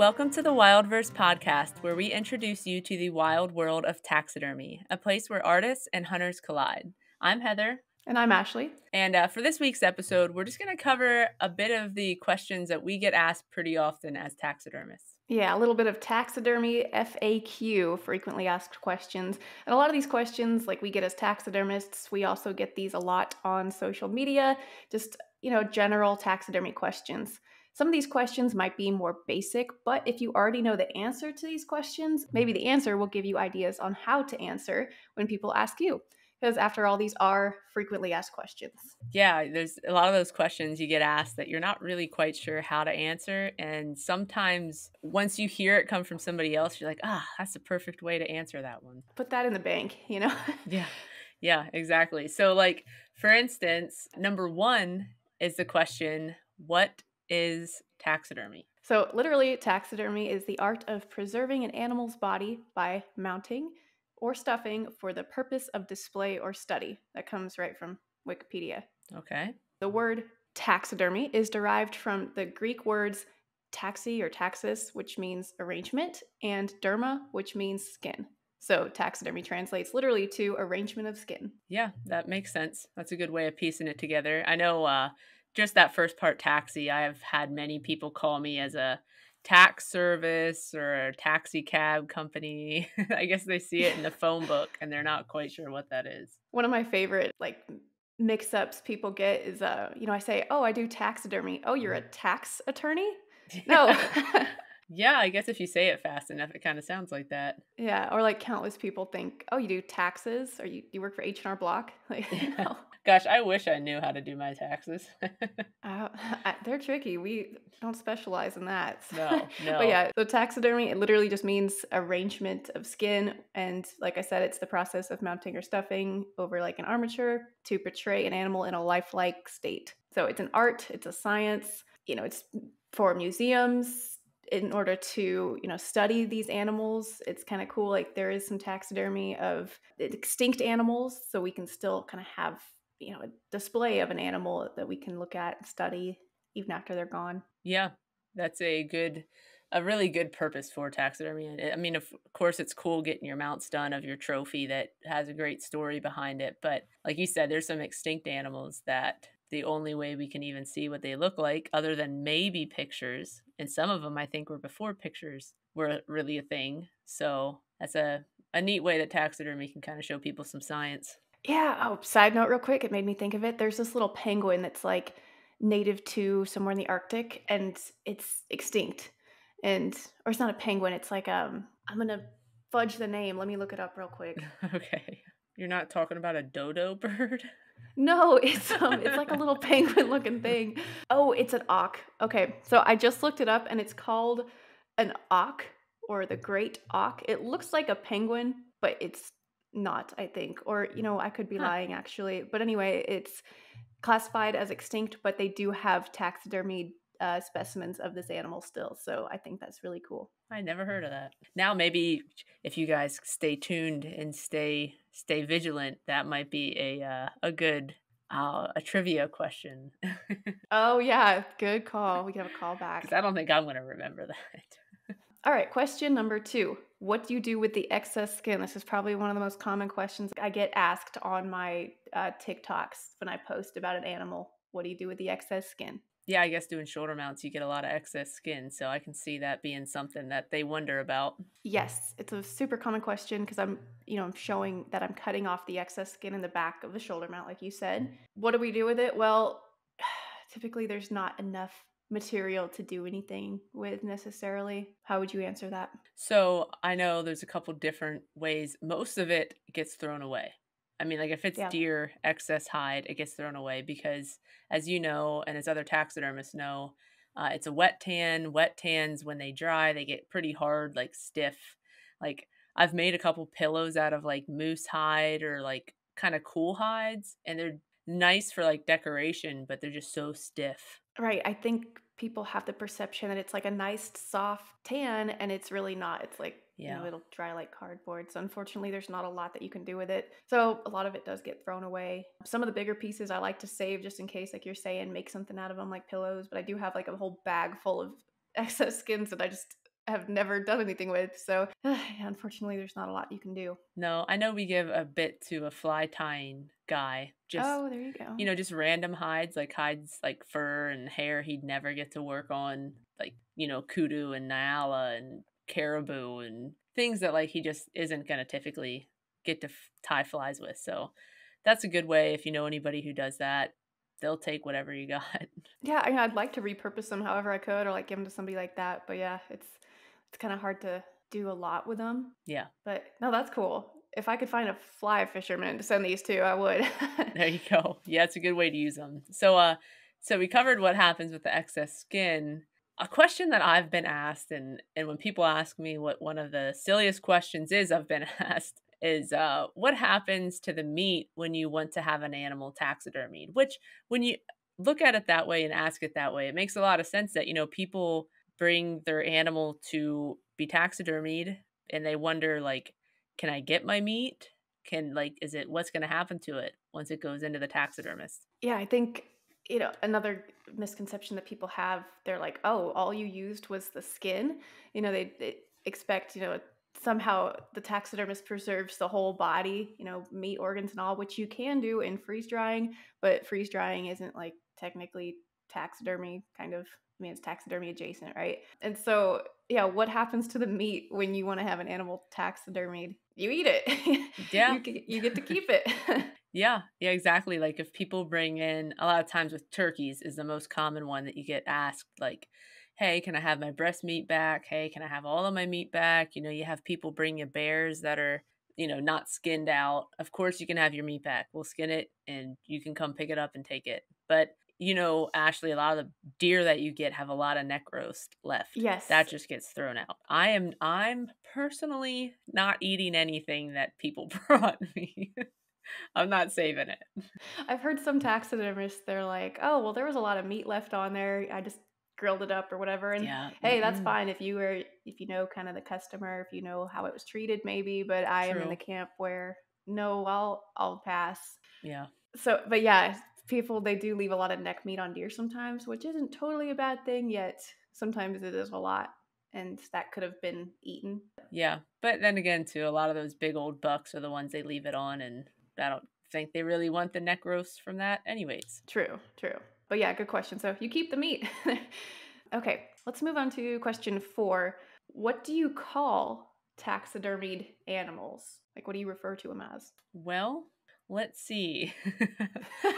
Welcome to the Wildverse podcast, where we introduce you to the wild world of taxidermy, a place where artists and hunters collide. I'm Heather. And I'm Ashley. And for this week's episode, we're just going to cover a bit of the questions that we get asked pretty often as taxidermists. Yeah, a little bit of taxidermy FAQ, frequently asked questions. And a lot of these questions, like we get as taxidermists, we also get these a lot on social media, just, general taxidermy questions. Some of these questions might be more basic, but if you already know the answer to these questions, maybe the answer will give you ideas on how to answer when people ask you. Because after all, these are frequently asked questions. Yeah, there's a lot of those questions you get asked that you're not really quite sure how to answer. And sometimes once you hear it come from somebody else, you're like, that's the perfect way to answer that one. Put that in the bank, Yeah, exactly. So, like, for instance, number one is the question, what is taxidermy? So literally, taxidermy is the art of preserving an animal's body by mounting or stuffing for the purpose of display or study. That comes right from Wikipedia. Okay. The word taxidermy is derived from the Greek words taxi or taxis, which means arrangement, and derma, which means skin. So taxidermy translates literally to arrangement of skin. Yeah, that makes sense. That's a good way of piecing it together. I know just that first part, taxi, I have had many people call me as a tax service or a taxi cab company. I guess they see it in the phone book and they're not quite sure what that is. One of my favorite mix-ups people get is I say, "Oh, I do taxidermy." "Oh, you're a tax attorney?" No. Yeah, I guess if you say it fast enough, it kind of sounds like that. Yeah, or like countless people think, "Oh, you do taxes, or you work for H&R Block?" Like, no. Gosh, I wish I knew how to do my taxes. They're tricky. We don't specialize in that. No. But yeah, so taxidermy, it literally just means arrangement of skin. And like I said, it's the process of mounting or stuffing over like an armature to portray an animal in a lifelike state. So it's an art, it's a science, it's for museums in order to, study these animals. It's kind of cool. Like there is some taxidermy of extinct animals, so we can still kind of have a display of an animal that we can look at and study even after they're gone. Yeah, that's a really good purpose for taxidermy. I mean, of course, it's cool getting your mounts done of your trophy that has a great story behind it. But like you said, there's some extinct animals that the only way we can even see what they look like, other than maybe pictures, and some of them I think were before pictures were really a thing. So that's a neat way that taxidermy can kind of show people some science. Yeah. Oh, side note real quick, it made me think of it. There's this little penguin that's like native to somewhere in the Arctic and it's extinct. Or it's not a penguin, it's like I'm gonna fudge the name. Let me look it up real quick. Okay. You're not talking about a dodo bird? No, it's like a little penguin looking thing. Oh, it's an auk. Okay. So I just looked it up and it's called an auk or the great auk. It looks like a penguin, but it's not, I think. Or, I could be Huh. lying actually. But anyway, it's classified as extinct, but they do have taxidermied specimens of this animal still. So I think that's really cool. I never heard of that. Now maybe if you guys stay tuned and stay vigilant, that might be a good a trivia question. Oh, yeah. Good call. We can have a call back. Because I don't think I'm going to remember that. All right, question number 2. What do you do with the excess skin? This is probably one of the most common questions I get asked on my TikToks when I post about an animal. What do you do with the excess skin? Yeah, I guess doing shoulder mounts, you get a lot of excess skin, so I can see that being something that they wonder about. Yes, it's a super common question because I'm showing that I'm cutting off the excess skin in the back of the shoulder mount, like you said. What do we do with it? Well, typically there's not enough material to do anything with necessarily. How would you answer that? So I know there's a couple different ways. Most of it gets thrown away. I mean, like if it's deer excess hide, it gets thrown away because, as you know, and as other taxidermists know, it's a wet tan. Wet tans, when they dry, they get pretty hard, like stiff. Like I've made a couple pillows out of like moose hide or like kind of cool hides, and they're nice for like decoration, but they're just so stiff. Right. I think people have the perception that it's like a nice soft tan and it's really not. It's like, it'll dry like cardboard. So unfortunately, there's not a lot that you can do with it. So a lot of it does get thrown away. Some of the bigger pieces I like to save just in case, like you're saying, make something out of them like pillows. But I do have like a whole bag full of excess skins that I just have never done anything with. So unfortunately, there's not a lot you can do. No, I know we give a bit to a fly tying guy, just Oh, there you go. just random hides like fur and hair he'd never get to work on, like, kudu and nyala and caribou and things that like he just isn't gonna typically get to tie flies with. So that's a good way if you know anybody who does that, they'll take whatever you got. Yeah, I'd like to repurpose them however I could, or like give them to somebody like that. But yeah, it's kind of hard to do a lot with them. Yeah. But no, that's cool. If I could find a fly fisherman to send these to, I would. There you go. Yeah, it's a good way to use them. So we covered what happens with the excess skin. A question that I've been asked, and when people ask me what one of the silliest questions is I've been asked is, what happens to the meat when you want to have an animal taxidermied? Which, when you look at it that way and ask it that way, it makes a lot of sense that people bring their animal to be taxidermied, and they wonder like, can I get my meat? Is it what's gonna happen to it once it goes into the taxidermist? Yeah, I think, another misconception that people have, they're like, oh, all you used was the skin. They expect, somehow the taxidermist preserves the whole body, meat, organs, and all, which you can do in freeze drying, but freeze drying isn't like technically taxidermy, kind of. I mean, it's taxidermy adjacent, right? And so, yeah, what happens to the meat when you want to have an animal taxidermied? You eat it. Yeah. You get to keep it. Yeah, yeah, exactly. Like if people bring in a lot of times with turkeys is the most common one that you get asked, like, hey, can I have my breast meat back? Hey, can I have all of my meat back? You have people bring you bears that are, not skinned out. Of course you can have your meat back. We'll skin it and you can come pick it up and take it. But Ashley, a lot of the deer that you get have a lot of neck roast left. That Yes. just gets thrown out. I'm personally not eating anything that people brought me. I'm not saving it. I've heard some taxidermists, they're like, "Oh, well, there was a lot of meat left on there. I just grilled it up or whatever." And Yeah, hey, that's mm-mm. fine if you know kind of the customer, if you know how it was treated maybe, but I am in the True. camp where no, I'll pass. Yeah. So, but yeah, people they do leave a lot of neck meat on deer sometimes, which isn't totally a bad thing, yet sometimes it is a lot and that could have been eaten. Yeah. But then again, too, a lot of those big old bucks are the ones they leave it on, and I don't think they really want the neck roast from that anyways. True, true. But yeah, good question. So you keep the meat. Okay, let's move on to question 4. What do you call taxidermied animals? Like, what do you refer to them as? Well, let's see.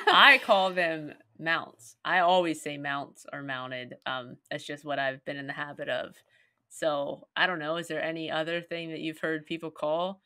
I call them mounts. I always say mounts or mounted. It's just what I've been in the habit of. So I don't know. Is there any other thing that you've heard people call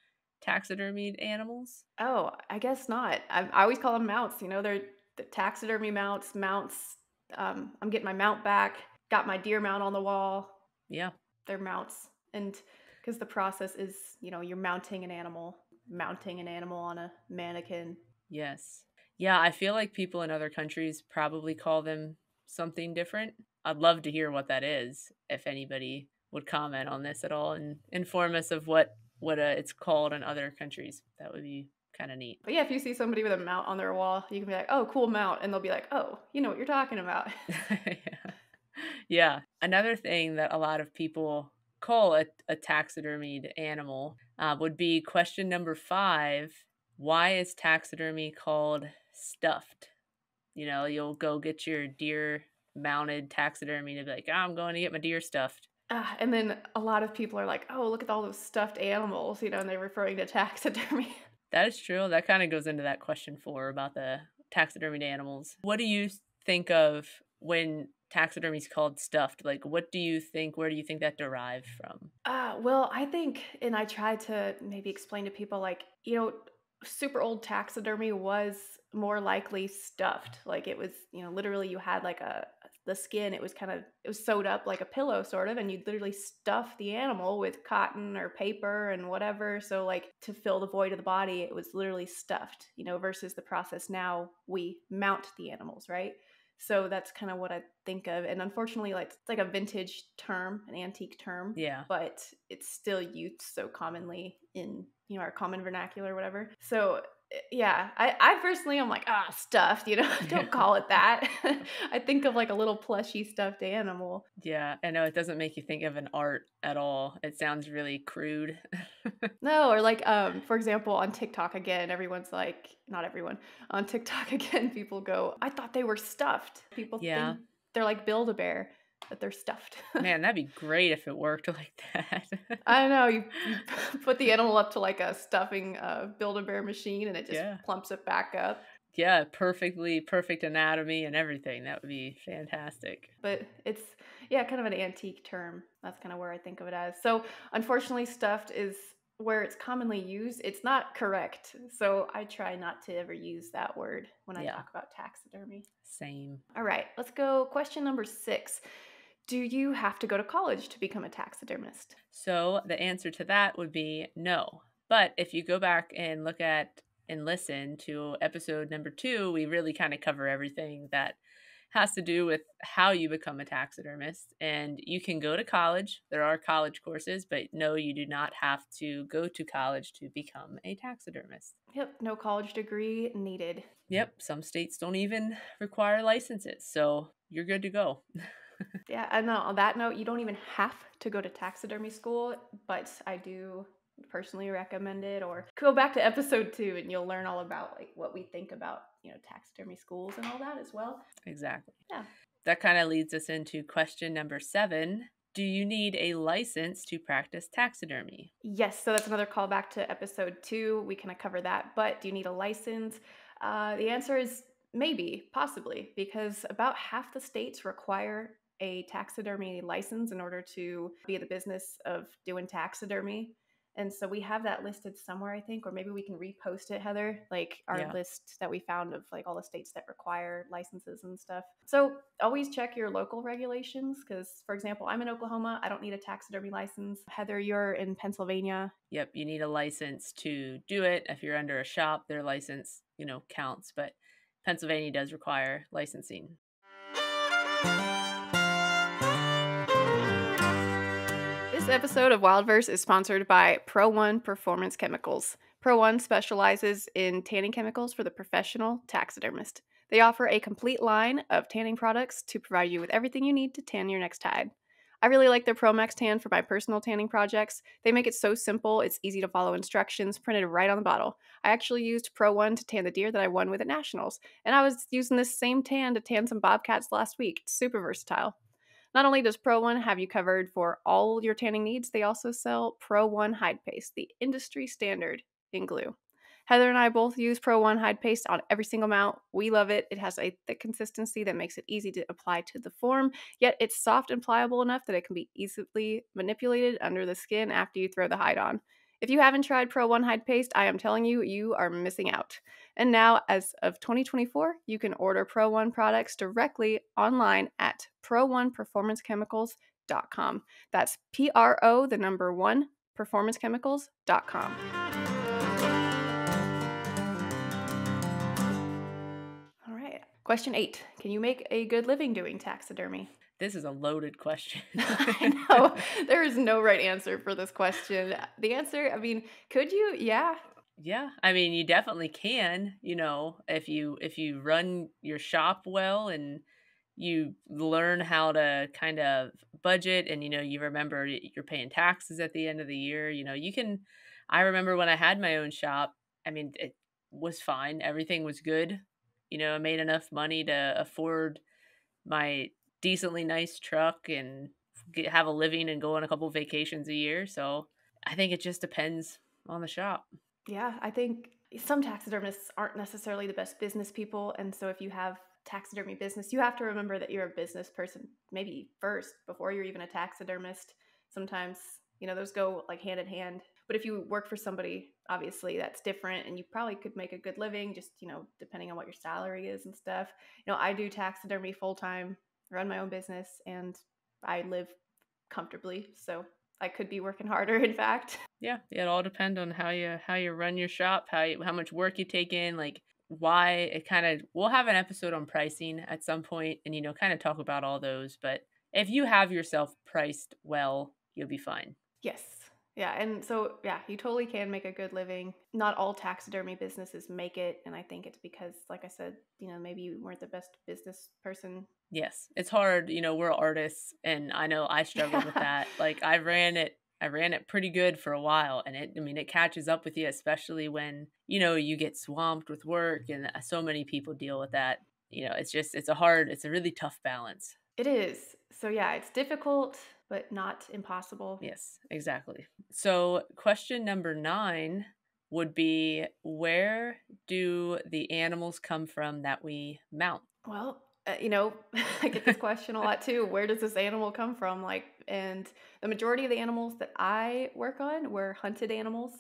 taxidermied animals? Oh, I guess not. I always call them mounts. They're the taxidermy mounts. Mounts. I'm getting my mount back. Got my deer mount on the wall. Yeah. They're mounts, and because the process is, you're mounting an animal on a mannequin. Yes. Yeah, I feel like people in other countries probably call them something different. I'd love to hear what that is, if anybody would comment on this at all and inform us of what it's called in other countries. That would be kind of neat. But yeah, if you see somebody with a mount on their wall, you can be like, "Oh, cool mount," and they'll be like, "Oh, you know what you're talking about." Yeah. Yeah. Another thing that a lot of people call a taxidermied animal would be question number 5. Why is taxidermy called stuffed? You'll go get your deer mounted taxidermy to be like, "Oh, I'm going to get my deer stuffed." And then a lot of people are like, "Oh, look at all those stuffed animals," and they're referring to taxidermy. That is true. That kind of goes into that question 4 about the taxidermied animals. What do you think of when taxidermy is called stuffed? Like, what do you think? Where do you think that derived from? Well, I think, and I try to maybe explain to people, like, super old taxidermy was more likely stuffed. Like it was, literally you had like the skin, it was sewed up like a pillow sort of, and you'd literally stuff the animal with cotton or paper and whatever. So like to fill the void of the body, it was literally stuffed, versus the process now we mount the animals, right? So that's kind of what I think of. And unfortunately, like it's like a vintage term, an antique term. Yeah. But it's still used so commonly in, our common vernacular or whatever. So Yeah, I personally am like, ah, stuffed, don't call it that. I think of like a little plushy stuffed animal. Yeah, I know it doesn't make you think of an art at all. It sounds really crude. No, or like, for example, on TikTok again, everyone's like, not everyone, on TikTok again, people go, I thought they were stuffed. People Yeah. think they're like Build-A-Bear, that they're stuffed. Man, that'd be great if it worked like that. I don't know, you put the animal up to like a stuffing Build-A-Bear machine and it just Yeah. plumps it back up. Yeah, perfect anatomy and everything. That would be fantastic. But it's, yeah, kind of an antique term. That's kind of where I think of it as. So, unfortunately, stuffed is where it's commonly used. It's not correct. So, I try not to ever use that word when I Yeah, talk about taxidermy. same. All right, let's go. Question number 6. Do you have to go to college to become a taxidermist? So the answer to that would be no. But if you go back and look at and listen to episode number 2, we really kind of cover everything that has to do with how you become a taxidermist. And you can go to college. There are college courses, but no, you do not have to go to college to become a taxidermist. Yep, no college degree needed. Yep, some states don't even require licenses, so you're good to go. Yeah, and on that note, you don't even have to go to taxidermy school, but I do personally recommend it. Or go back to episode 2 and you'll learn all about like what we think about, taxidermy schools and all that as well. Exactly. Yeah. That kind of leads us into question number 7. Do you need a license to practice taxidermy? Yes, so that's another callback to episode 2. We kind of cover that, but do you need a license? The answer is maybe, possibly, because about half the states require a taxidermy license in order to be in the business of doing taxidermy. And so we have that listed somewhere, I think, or maybe we can repost it, Heather, like our Yeah. list that we found of like all the states that require licenses and stuff. So always check your local regulations because, for example, I'm in Oklahoma. I don't need a taxidermy license. Heather, you're in Pennsylvania. Yep, you need a license to do it. If you're under a shop, their license, counts, but Pennsylvania does require licensing. This episode of Wildverse is sponsored by Pro One Performance Chemicals. Pro One specializes in tanning chemicals for the professional taxidermist. They offer a complete line of tanning products to provide you with everything you need to tan your next hide. I really like their Pro Max Tan for my personal tanning projects. They make it so simple, it's easy to follow instructions printed right on the bottle. I actually used Pro One to tan the deer that I won with at Nationals, and I was using this same tan to tan some bobcats last week. It's super versatile. Not only does Pro One have you covered for all your tanning needs, they also sell Pro One Hide Paste, the industry standard in glue. Heather and I both use Pro One Hide Paste on every single mount. We love it. It has a thick consistency that makes it easy to apply to the form, yet it's soft and pliable enough that it can be easily manipulated under the skin after you throw the hide on. If you haven't tried Pro One Hide Paste, I am telling you, you are missing out. And now, as of 2024, you can order Pro One products directly online at pro1performancechemicals.com. That's PRO, the number 1, performancechemicals.com. All right. Question 8. Can you make a good living doing taxidermy? This is a loaded question. I know. There is no right answer for this question. The answer, could you? Yeah. Yeah, I mean, you definitely can, if you run your shop well and you learn how to kind of budget and you remember you're paying taxes at the end of the year, you can. I remember when I had my own shop, I mean, it was fine. Everything was good. I made enough money to afford my decently nice truck and have a living and go on a couple vacations a year. So, I think it just depends on the shop. Yeah, I think some taxidermists aren't necessarily the best business people. And so if you have taxidermy business, you have to remember that you're a business person maybe first before you're even a taxidermist. Sometimes, those go like hand in hand. But if you work for somebody, obviously that's different and you probably could make a good living just, depending on what your salary is and stuff. I do taxidermy full time, run my own business, and I live comfortably. So I could be working harder, in fact. Yeah, it all depends on how you run your shop, how much work you take in, like why it kind of. We'll have an episode on pricing at some point, and kind of talk about all those. But if you have yourself priced well, you'll be fine. Yes. Yeah, and so yeah, you totally can make a good living. Not all taxidermy businesses make it, and I think it's because, like I said, maybe you weren't the best business person. Yes, it's hard, we're artists, and I know I struggled with Yeah. that. Like, I ran it pretty good for a while, and it catches up with you, especially when, you get swamped with work, and so many people deal with that. It's a really tough balance. It is. So yeah, it's difficult, but not impossible. Yes, exactly. So, question number 9 would be, where do the animals come from that we mount? Well, I get this question a lot too. Where does this animal come from? And the majority of the animals that I work on were hunted animals.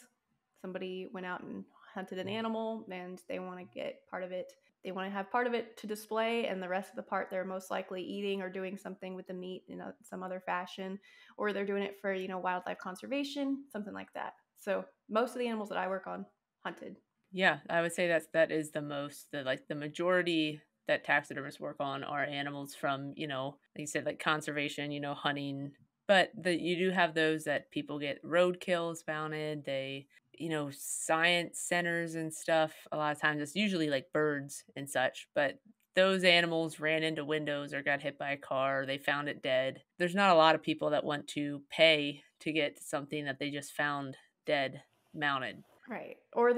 Somebody went out and hunted an animal and they want to get part of it. They want to have part of it to display, and the rest of the part they're most likely eating or doing something with the meat in some other fashion, or they're doing it for, wildlife conservation, something like that. So most of the animals that I work on, hunted. Yeah, I would say that is the majority that taxidermists work on are animals from, like you said, like conservation, hunting. But you do have those that people get roadkills mounted. Science centers and stuff. A lot of times it's usually like birds and such, but those animals ran into windows or got hit by a car, they found it dead. There's not a lot of people that want to pay to get something that they just found dead mounted. Right. Or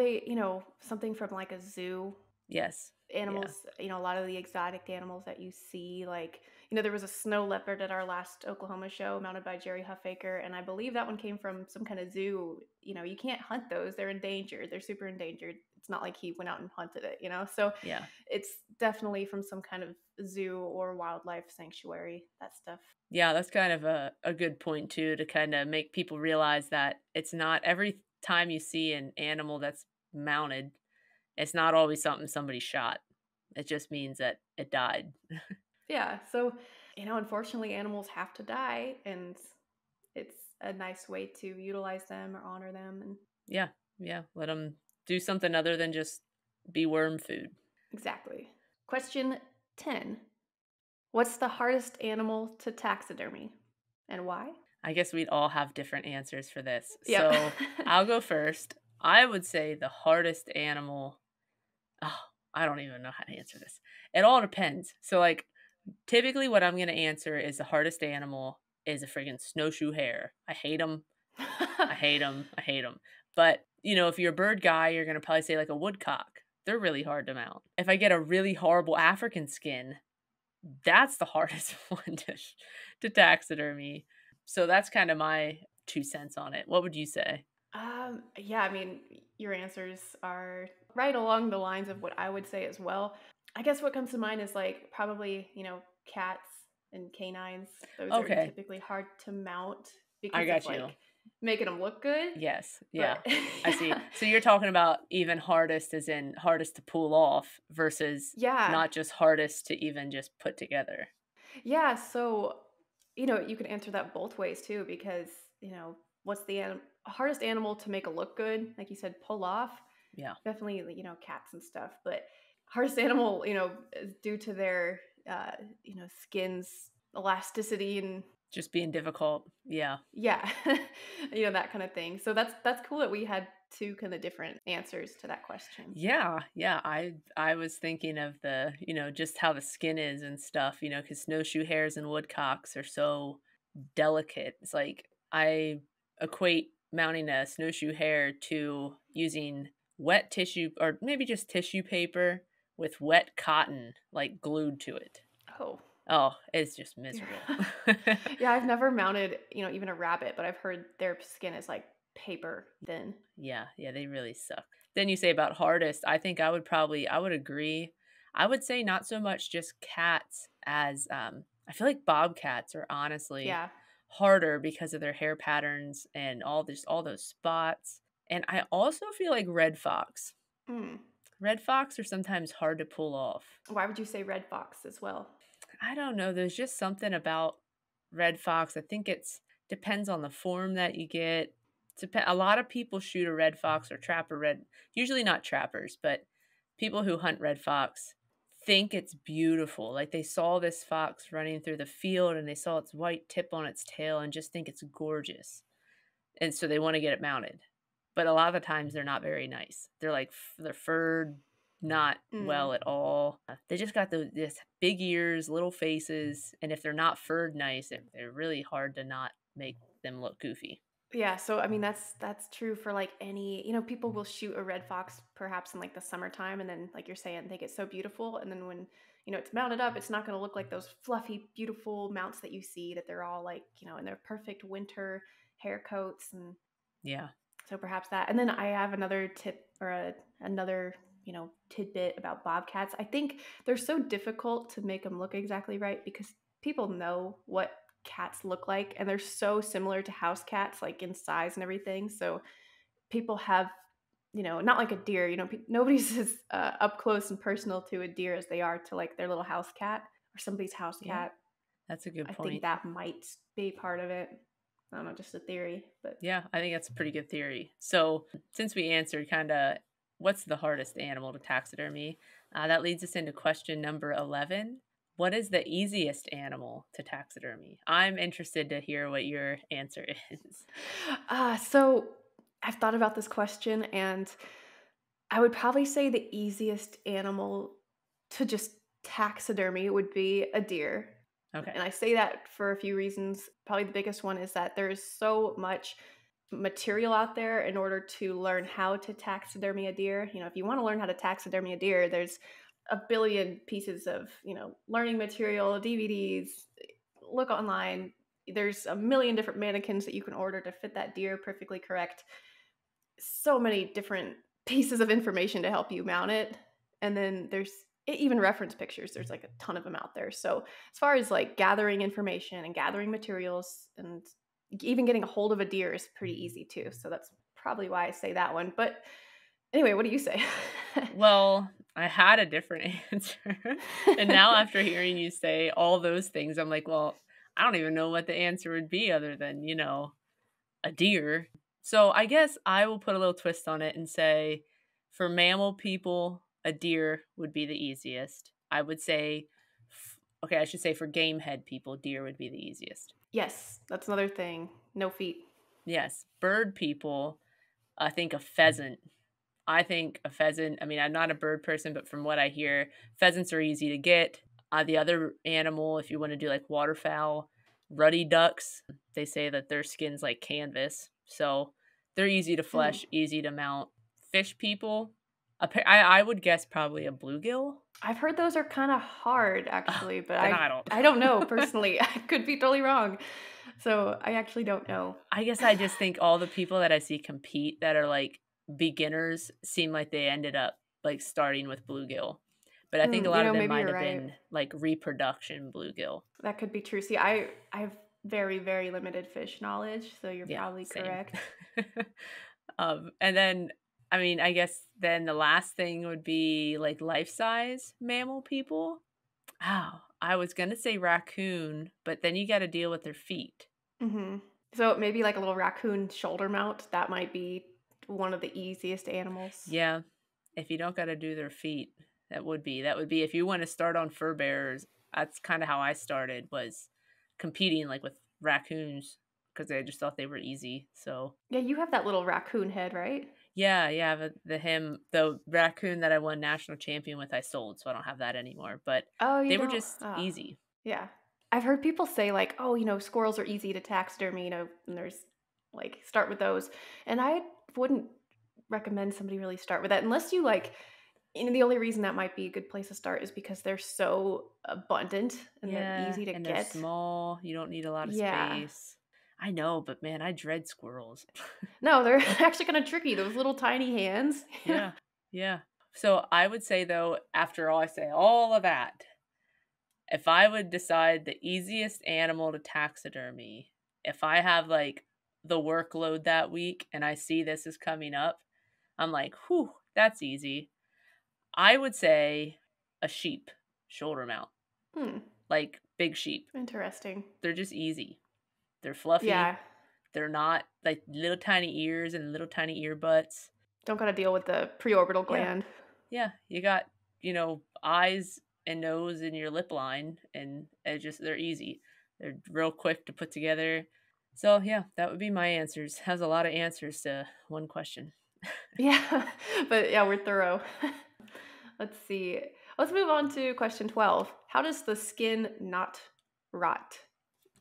something from like a zoo. Yes. Yeah. Animals, a lot of the exotic animals that you see, like, there was a snow leopard at our last Oklahoma show mounted by Jerry Huffaker, and I believe that one came from some kind of zoo. You can't hunt those. They're endangered. They're super endangered. It's not like he went out and hunted it. So Yeah. it's definitely from some kind of zoo or wildlife sanctuary, that stuff. Yeah, that's kind of a good point too, to kind of make people realize that it's not every time you see an animal that's mounted, it's not always something somebody shot. It just means that it died. Yeah. So, unfortunately, animals have to die, and it's a nice way to utilize them or honor them. And Yeah. Yeah. Let them do something other than just be worm food. exactly. Question 10. What's the hardest animal to taxidermy and why? I guess we'd all have different answers for this. Yep. So I'll go first. I would say the hardest animal. Oh, I don't even know how to answer this. It all depends. So, like, typically, what I'm gonna answer is the hardest animal is a friggin' snowshoe hare. I hate them. I hate them. I hate them. But, if you're a bird guy, you're gonna probably say, like, a woodcock. They're really hard to mount. If I get a really horrible African skin, that's the hardest one to taxidermy. So that's kinda my 2 cents on it. What would you say? Yeah, I mean, your answers are right along the lines of what I would say as well. I guess what comes to mind is like probably, cats and canines. Those are Okay, typically hard to mount I because of got you. like making them look good. Yes, yeah, But I see. yeah. So you're talking about even hardest as in hardest to pull off versus Yeah. not just hardest to even just put together. Yeah, so, you can answer that both ways too because, what's the hardest animal to make a look good? Like you said, pull off. Yeah, Definitely, cats and stuff, but hardest animal, is due to their, skin's elasticity and just being difficult. Yeah. yeah, that kind of thing. So that's cool that we had two kind of different answers to that question. Yeah, yeah, I was thinking of just how the skin is and stuff, because snowshoe hares and woodcocks are so delicate. It's like I equate mounting a snowshoe hare to using wet tissue or maybe just tissue paper with wet cotton, like, glued to it. Oh. Oh, it's just miserable. Yeah, I've never mounted, even a rabbit, but I've heard their skin is like paper thin. Yeah, yeah, they really suck. Then you say about hardest, I think I would agree. I would say not so much just cats as, I feel like bobcats are honestly Yeah. harder because of their hair patterns and all those spots, and I also feel like red fox. Mm. Red fox are sometimes hard to pull off. Why would you say red fox as well? I don't know, there's just something about red fox. I think it's depends on the form that you get. A lot of people shoot a red fox or trap a red, usually not trappers, but people who hunt red fox think it's beautiful. Like, they saw this fox running through the field and they saw its white tip on its tail and just think it's gorgeous. and so they wanna get it mounted. But a lot of the times, they're not very nice. They're, like, they're furred not Mm. well at all. They just got this big ears, little faces, and if they're not furred nice, they're really hard to not make them look goofy. Yeah, so I mean that's true for like any, people will shoot a red fox perhaps in like the summertime and then like you're saying they get so beautiful and then when it's mounted up, it's not going to look like those fluffy beautiful mounts that you see that they're all like, in their perfect winter hair coats and Yeah. so perhaps that. And then I have another tip or another, tidbit about bobcats. I think they're so difficult to make them look exactly right because people know what cats look like and they're so similar to house cats like in size and everything. So people have, not like a deer, nobody's as up close and personal to a deer as they are to like their little house cat or somebody's house Yeah. cat. That's a good I think point. that might be part of it. I don't know, just a theory, but Yeah, I think that's a pretty good theory. So, since we answered kinda what's the hardest animal to taxidermy, that leads us into question number 11. What is the easiest animal to taxidermy? I'm interested to hear what your answer is. So I've thought about this question, and I would probably say the easiest animal to just taxidermy would be a deer. Okay. And I say that for a few reasons. Probably the biggest one is that there is so much material out there in order to learn how to taxidermy a deer. If you want to learn how to taxidermy a deer, there's a billion pieces of, learning material, DVDs, look online. There's a million different mannequins that you can order to fit that deer perfectly correct. So many different pieces of information to help you mount it. And then there's even reference pictures. There's like a ton of them out there. So as far as like gathering information and gathering materials and even getting a hold of a deer is pretty easy too. So that's probably why I say that one. But anyway, what do you say? Well, I had a different answer. And now after hearing you say all those things, I'm like, well, I don't even know what the answer would be other than, a deer. So I guess I will put a little twist on it and say for mammal people, a deer would be the easiest. I would say, okay, I should say for game head people, deer would be the easiest. Yes, that's another thing. No feet. Yes, bird people, I think a pheasant. I think a pheasant, I mean, I'm not a bird person, but from what I hear, pheasants are easy to get. The other animal, if you want to do like waterfowl, ruddy ducks, they say that their skin's like canvas. So they're easy to Mm. flesh, easy to mount. Fish people, I would guess probably a bluegill. I've heard those are kind of hard actually, but Then I I don't. I don't know personally. I could be totally wrong. So I actually don't know. I guess I just think all the people that I see compete that are like beginners seem like they ended up like starting with bluegill. But I think a lot of them Maybe might you're have right. been like reproduction bluegill. That could be true. See, I have very, very limited fish knowledge, so you're Yeah, probably same. correct. And then, I mean, I guess then the last thing would be like life size mammal people. Wow, I was gonna say raccoon, but then you got to deal with their feet. hmm So maybe like a little raccoon shoulder mount. That might be one of the easiest animals. Yeah, if you don't got to do their feet, that would be if you want to start on fur bearers. That's kind of how I started was competing like with raccoons because I just thought they were easy. So Yeah, you have that little raccoon head, right? yeah, yeah, the raccoon that I won national champion with, I sold, so I don't have that anymore, but Oh, you they were don't. just Oh, easy. yeah. I've heard people say like, oh, squirrels are easy to taxidermy. And there's like start with those, and I wouldn't recommend somebody really start with that unless you like. The only reason that might be a good place to start is because they're so abundant and they're Yeah, easy to and they're get. small, you don't need a lot of Yeah. space. I know, but man, I dread squirrels. No, they're actually kinda tricky, those little tiny hands. Yeah, yeah. So, I would say, though, after all I say all of that, if I would decide the easiest animal to taxidermy, if I have, like, the workload that week and I see this is coming up, I'm like, "Whew, that's easy." I would say a sheep shoulder mount, Hmm, like big sheep. interesting. They're just easy. They're fluffy. Yeah, They're not like little tiny ears and little tiny ear butts. don't gotta deal with the preorbital Yeah. gland. Yeah. You got, eyes and nose in your lip line and they're easy. They're real quick to put together. So yeah, that would be my answers. Has a lot of answers to one question. Yeah, but yeah, we're thorough. Let's see. Let's move on to question 12. How does the skin not rot?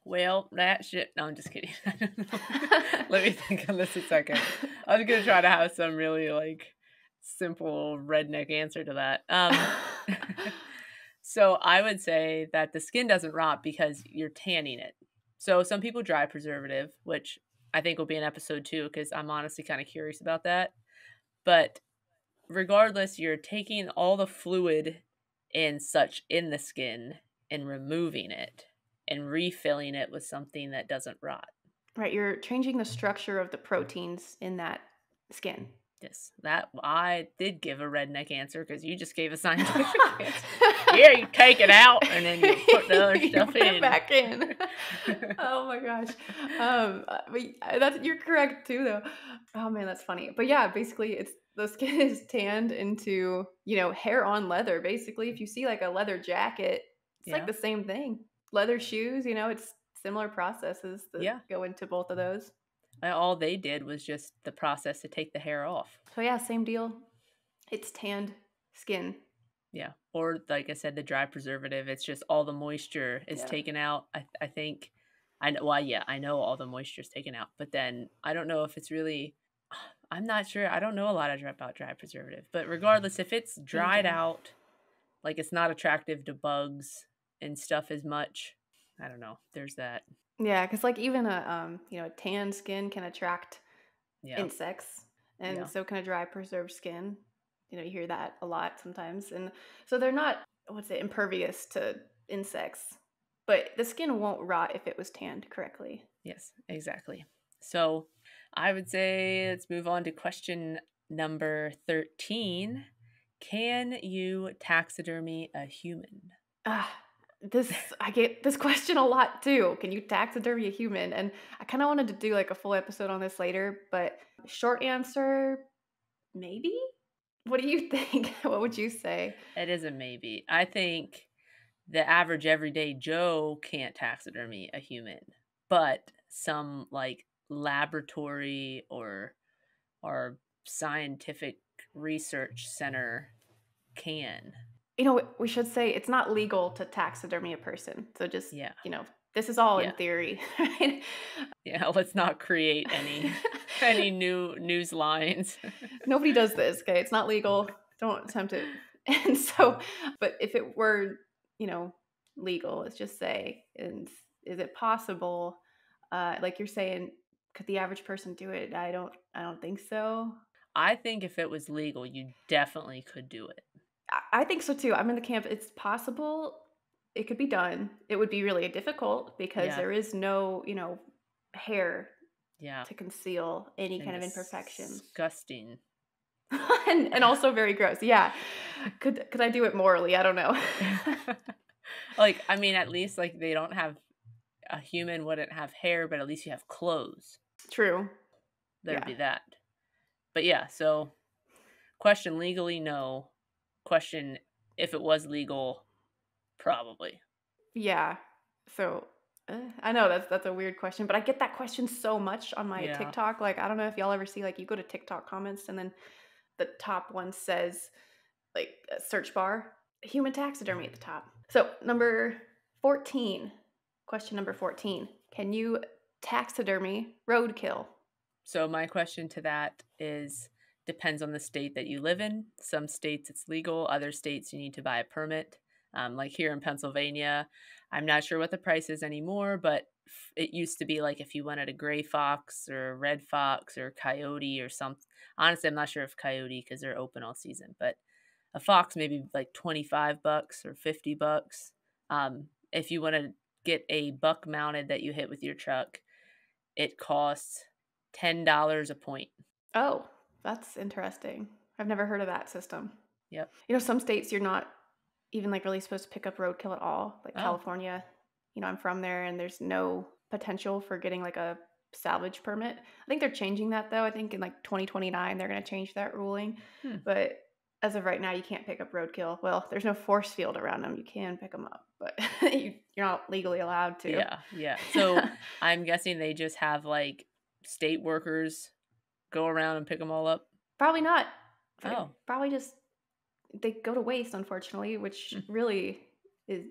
Well, that shit. No, I'm just kidding. I don't know. Let me think on this a second. I was gonna try to have some really like simple redneck answer to that. So I would say that the skin doesn't rot because you're tanning it. So some people dry preservative, which I think will be an episode 2 because I'm honestly kind of curious about that. But regardless, you're taking all the fluid and such in the skin and removing it and refilling it with something that doesn't rot. Right, you're changing the structure of the proteins in that skin. Yes, that I did give a redneck answer because you just gave a scientific answer. Yeah, you take it out and then you put the other You stuff put it in. back in. Oh my gosh. That's you're correct too though. Oh man, that's funny. But yeah, basically it's the skin is tanned into, hair on leather. Basically, if you see like a leather jacket, it's like Yeah, the same thing. Leather shoes, it's similar processes that yeah. go into both of those. All they did was just the process to take the hair off. So yeah, same deal. It's tanned skin. Yeah, or like I said, the dry preservative. It's just all the moisture is Yeah. taken out. I think I know. Well, yeah, I know all the moisture is taken out, but then I don't know if it's really. I'm not sure. I don't know a lot about dry preservative, but regardless, if it's Me dried neither. out, like it's not attractive to bugs and stuff as much. I don't know. There's that. Yeah, because like even a tan skin can attract Yeah, insects, and yeah. so can a dry preserved skin. You hear that a lot sometimes, and so they're not impervious to insects, but the skin won't rot if it was tanned correctly. Yes, exactly. So I would say let's move on to question number 13. Can you taxidermy a human? Ah, I get this question a lot too. Can you taxidermy a human? And I kind of wanted to do like a full episode on this later, but short answer, maybe. What do you think? What would you say? It is a maybe. I think the average everyday Joe can't taxidermy a human, but some like laboratory or scientific research center can. We should say it's not legal to taxidermy a person. So just, Yeah. this is all in Yeah. theory, right? Yeah, let's not create any new news lines. Nobody does this, okay? It's not legal. Don't attempt it. And so, but if it were, legal, let's just say, and is it possible? Like you're saying, could the average person do it? I don't think so. I think if it was legal, you definitely could do it. I think so too. I'm in the camp. It's possible. It could be done. It would be really difficult because Yeah. there is no, hair Yeah. to conceal any And kind of imperfection. disgusting. and also very gross. Yeah. Could I do it morally? I don't know. Like, I mean, at least like they don't have a human wouldn't have hair, but at least you have clothes. True. There'd Yeah. be that. But yeah, so question legally, no. Question if it was legal, probably. Yeah. So I know that's a weird question, but I get that question so much on my Yeah. TikTok. Like I don't know if y'all ever see like you go to TikTok comments and then the top one says like a search bar, human taxidermy at the top. So number 14, question number 14. Can you taxidermy roadkill? So my question to that is depends on the state that you live in. Some states it's legal, other states you need to buy a permit. Like here in Pennsylvania, I'm not sure what the price is anymore, but it used to be like if you wanted a gray fox or a red fox or coyote or something. Honestly, I'm not sure if coyote because they're open all season, but a fox maybe like $25 or $50. If you want to get a buck mounted that you hit with your truck, it costs $10 a point. Oh, that's interesting. I've never heard of that system. Yep. Some states you're not even like really supposed to pick up roadkill at all. Like Oh, California, I'm from there and there's no potential for getting like a salvage permit. I think they're changing that though. I think in like 2029 they're going to change that ruling. hmm. But as of right now, you can't pick up roadkill. Well, there's no force field around them. You can pick them up, but you you're not legally allowed to. Yeah, yeah. So, I'm guessing they just have, like, state workers go around and pick them all up? Probably not. Oh. Probably just they go to waste, unfortunately, which Hmm. really is,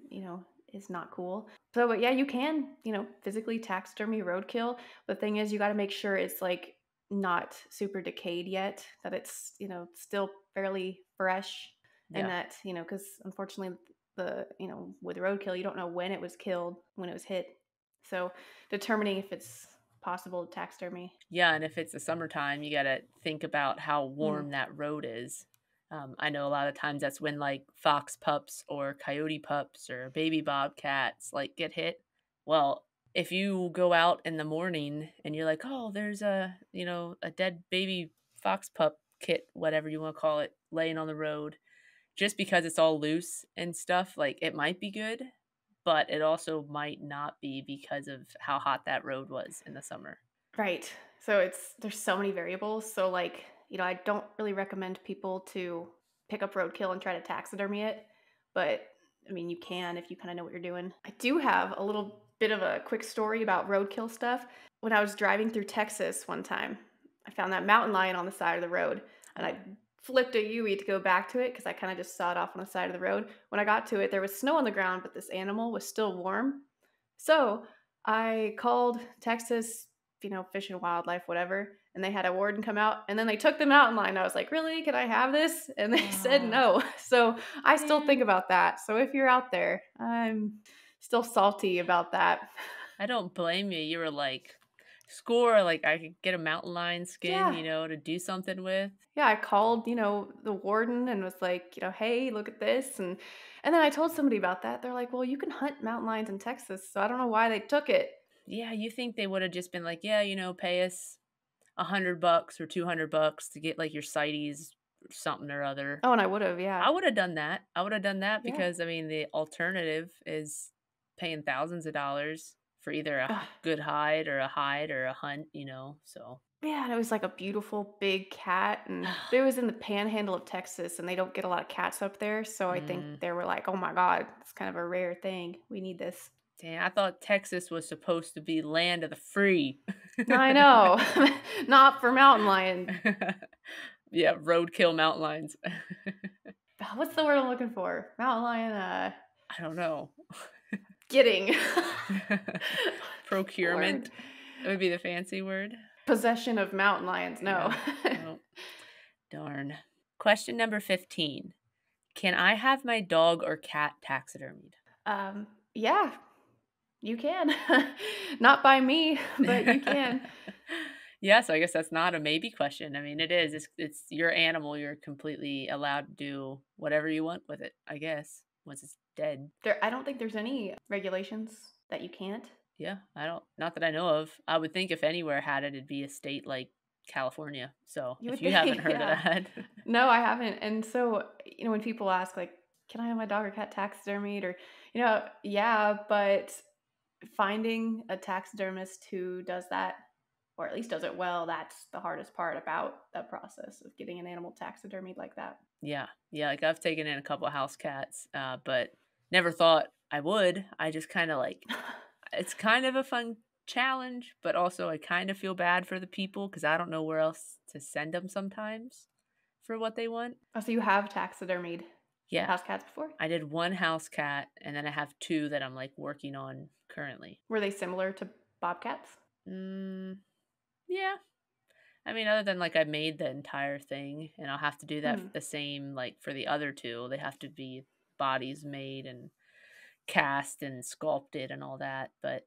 is not cool. So, but yeah, you can, physically taxidermy roadkill. The thing is, you got to make sure it's like not super decayed yet, that it's, still fairly fresh, and Yeah. that, because unfortunately, with roadkill, you don't know when it was killed, when it was hit. So, determining if it's possible to taxidermy. Yeah, and if it's the summertime, you gotta think about how Mm. warm that road is. I know a lot of times that's when, like, fox pups or coyote pups or baby bobcats, like, get hit. Well, if you go out in the morning and you're like, "Oh, there's a dead baby fox pup kit," whatever you wanna call it, laying on the road, just because it's all loose and stuff, like, it might be good, but it also might not be because of how hot that road was in the summer. Right. So there's so many variables. So like, I don't really recommend people to pick up roadkill and try to taxidermy it, but I mean, you can if you kind of know what you're doing. I do have a little bit of a quick story about roadkill stuff. When I was driving through Texas one time, I found that mountain lion on the side of the road, and I Oh. flipped a U-E to go back to it because I kind of just saw it off on the side of the road. When I got to it, there was snow on the ground, but this animal was still warm. So I called Texas, Fish and Wildlife, whatever, and they had a warden come out, and then they took the mountain lion. I was like, really? Can I have this? And they said Ah, no. So I still think man. about that. So if you're out there, I'm still salty about that. I don't blame you. You were like, "Score, like, I could get a mountain lion skin, Yeah. to do something with." Yeah, I called, the warden and was like, hey, look at this. And then I told somebody about that. They're like, well, you can hunt mountain lions in Texas. So I don't know why they took it. Yeah, you think they would've just been like, "Yeah, pay us $100 or $200 to get, like, your CITES or something or other." Oh, and I would have, yeah. I would've done that. I would've done that Yeah. because, I mean, the alternative is paying thousands of dollars for either a Ugh. good hide or a hunt, so Yeah, and it was like a beautiful big cat, but it was in the panhandle of Texas, and they don't get a lot of cats up there, so I think Mm. they were like, "Oh my god, it's kind of a rare thing. We need this." Damn, I thought Texas was supposed to be land of the free. I know. Not for mountain lion. Yeah, roadkill mountain lions. What's the word I'm looking for? Mountain lion, I don't know. getting. Procurement Word. would be the fancy word. Possession of mountain lions, no. Yeah. Oh, darn. Question number 15. Can I have my dog or cat taxidermied? Yeah, you can. Not by me, but you can. Yeah, so I guess that's not a maybe question. I mean, it is. It's your animal. You're completely allowed to do whatever you want with it, I guess, once it's dead. I don't think there's any regulations that you can't. Yeah, I don't not that I know of. I would think if anywhere had it, it'd be a state like California. So, You if would you haven't think, heard of yeah. that. No, I haven't. And so, when people ask, like, can I have my dog or cat taxidermied? Or, yeah, but finding a taxidermist who does that, or at least does it well, that's the hardest part about that process of getting an animal taxidermied like that. Yeah. Yeah, like, I've taken in a couple house cats, but never thought I would. I just kinda, like it's kind of a fun challenge, but also I kind of feel bad for the people because I don't know where else to send them sometimes for what they want. Oh, so you have taxidermied Yeah. house cats before? I did 1 house cat, and then I have 2 that I'm, like, working on currently. Were they similar to bobcats? Mm, yeah. I mean, other than, like, I made the entire thing, and I'll have to do that Hmm. the same, like, for the other 2. They have to be bodies made and cast and sculpted and all that, but,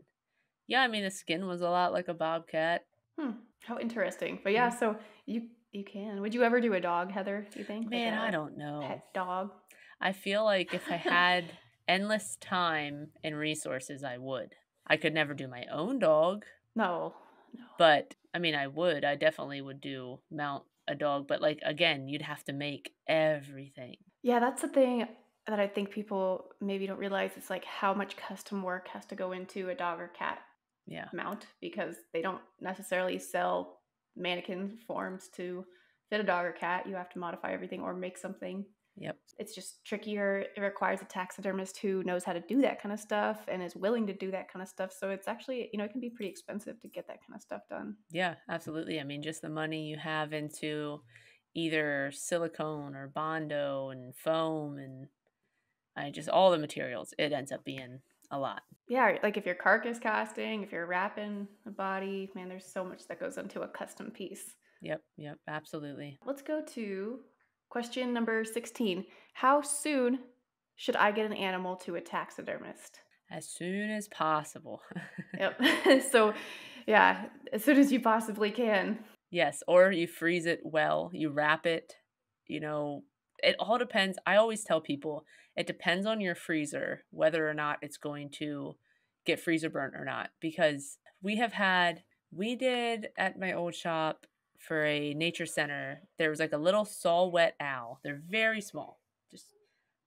yeah, I mean, the skin was a lot like a bobcat. Hmm. How interesting. But yeah, Yeah. so you can. Would you ever do a dog, Heather? Do you think like Man, I a don't know. pet dog? I feel like if I had endless time and resources, I would. I could never do my own dog, No, no. but I mean, I would. I definitely would do mount a dog, but like again, you'd have to make everything. Yeah, that's the thing that I think people maybe don't realize. It's like how much custom work has to go into a dog or cat Yeah. mount because they don't necessarily sell mannequin forms to fit a dog or cat. You have to modify everything or make something. Yep. It's just trickier. It requires a taxidermist who knows how to do that kind of stuff and is willing to do that kind of stuff. So it's actually, it can be pretty expensive to get that kind of stuff done. Yeah, absolutely. I mean, just the money you have into either silicone or bondo and foam and just all the materials, it ends up being a lot. Yeah, like if you're carcass casting, if you're wrapping a body, man, there's so much that goes into a custom piece. Yep, yep, absolutely. Let's go to question number 16. How soon should I get an animal to a taxidermist? As soon as possible. Yep. So, yeah, as soon as you possibly can. Yes, or you freeze it well, you wrap it, you know, it all depends. I always tell people it depends on your freezer whether or not it's going to get freezer burnt or not. Because we did at my old shop for a nature center, there was like a little saw wet owl. They're very small, just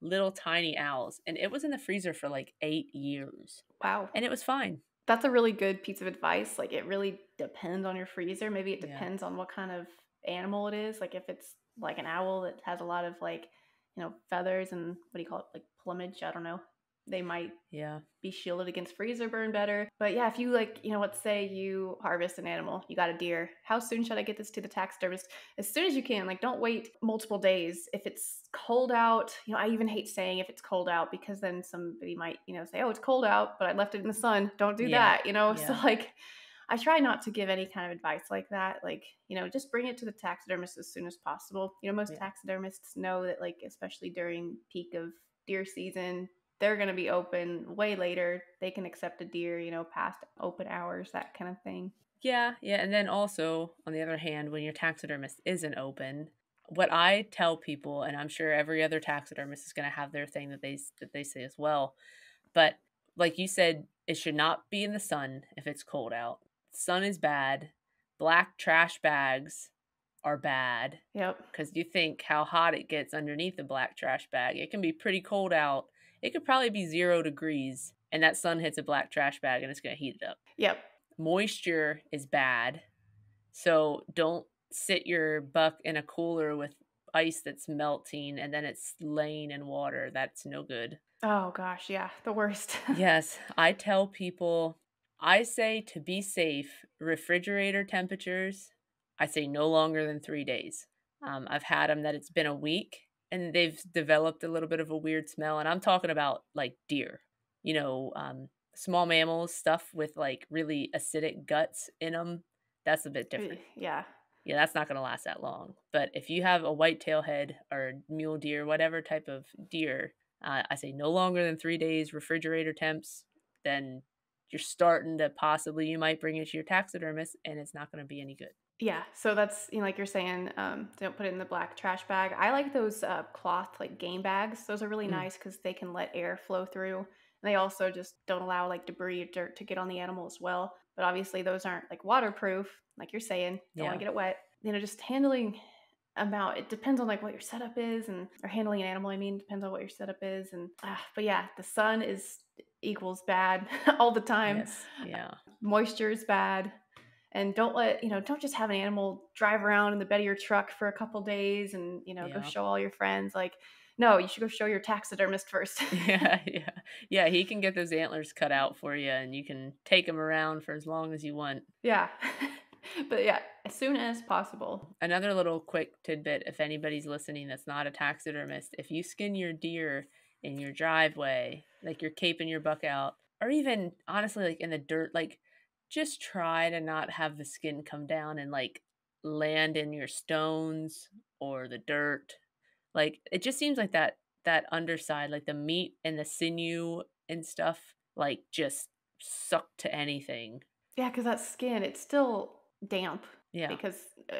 little tiny owls. And it was in the freezer for like 8 years. Wow. And it was fine. That's a really good piece of advice. Like, it really depends on your freezer. Maybe it Yeah. depends on what kind of animal it is. Like, if it's like an owl that has a lot of like, feathers and what do you call it? Like plumage. I don't know. They might be shielded against freezer burn better. But yeah, if you let's say you harvest an animal, you got a deer. How soon should I get this to the taxidermist? As soon as you can. Like, don't wait multiple days. If it's cold out, I even hate saying if it's cold out, because then somebody might, say, oh, it's cold out, but I left it in the sun. Don't do that, So like, I try not to give any kind of advice like that. Like, just bring it to the taxidermist as soon as possible. Most taxidermists know that, like, especially during peak of deer season, they're going to be open way later. They can accept a deer, past open hours, that kind of thing. Yeah, yeah. And then also, on the other hand, when your taxidermist isn't open, what I tell people, and I'm sure every other taxidermist is going to have their thing that they say as well, but like you said, it should not be in the sun if it's cold out. Sun is bad. Black trash bags are bad. Yep. Because you think how hot it gets underneath the black trash bag. It can be pretty cold out. It could probably be 0 degrees, and that sun hits a black trash bag and it's going to heat it up. Yep. Moisture is bad. So don't sit your buck in a cooler with ice that's melting and then it's laying in water. That's no good. Oh gosh, yeah, the worst. Yes, I tell people, I say to be safe, refrigerator temperatures, I say no longer than 3 days. I've had them that it's been a week and they've developed a little bit of a weird smell. And I'm talking about like deer, small mammals, stuff with like really acidic guts in them. That's a bit different. Yeah. Yeah, that's not going to last that long. But if you have a whitetail head or a mule deer, whatever type of deer, I say no longer than 3 days, refrigerator temps, then you're starting to you might bring it to your taxidermist and it's not going to be any good. Yeah, so that's, like you're saying, don't put it in the black trash bag. I like those cloth, like, game bags. Those are really nice because they can let air flow through. And they also just don't allow, like, debris or dirt to get on the animal as well. But obviously those aren't, like, waterproof, like you're saying. Don't want to get it wet. Just handling amount, it depends on, like, what your setup is, or handling an animal, depends on what your setup is. And but yeah, the sun equals bad all the time. Yes. Yeah. Moisture is bad. And don't just have an animal drive around in the bed of your truck for a couple days and, go show all your friends. Like, no, you should go show your taxidermist first. Yeah, he can get those antlers cut out for you and you can take them around for as long as you want. Yeah. But yeah, as soon as possible. Another little quick tidbit, if anybody's listening that's not a taxidermist, if you skin your deer in your driveway, like you're caping your buck out, or even honestly like in the dirt, like just try to not have the skin come down and like land in your stones or the dirt. Like it just seems like that underside, like the meat and the sinew and stuff, like just suck to anything. Yeah, because that skin, it's still damp. Yeah. Because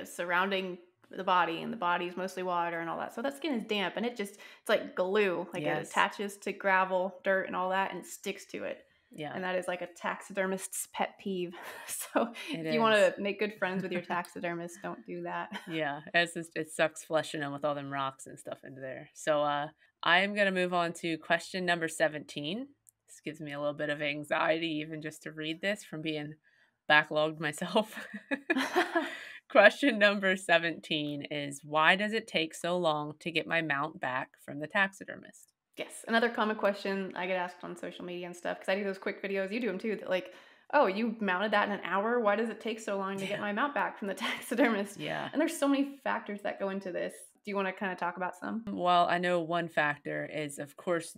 surrounding the body, and the body is mostly water and all that. So that skin is damp and it's like glue. Like it attaches to gravel, dirt, and all that, and it sticks to it. Yeah. And that is like a taxidermist's pet peeve. So if you want to make good friends with your taxidermist, don't do that. Yeah. It sucks flushing them with all them rocks and stuff into there. So I'm going to move on to question number 17. This gives me a little bit of anxiety even just to read this from being backlogged myself. Question number 17 is, why does it take so long to get my mount back from the taxidermist? Yes, another common question I get asked on social media and stuff, because I do those quick videos, you do them too, that like, "Oh, you mounted that in an hour? Why does it take so long to get Yeah. my mount back from the taxidermist?" Yeah. And there's so many factors that go into this. Do you wanna kinda talk about some? Well, I know one factor is, of course,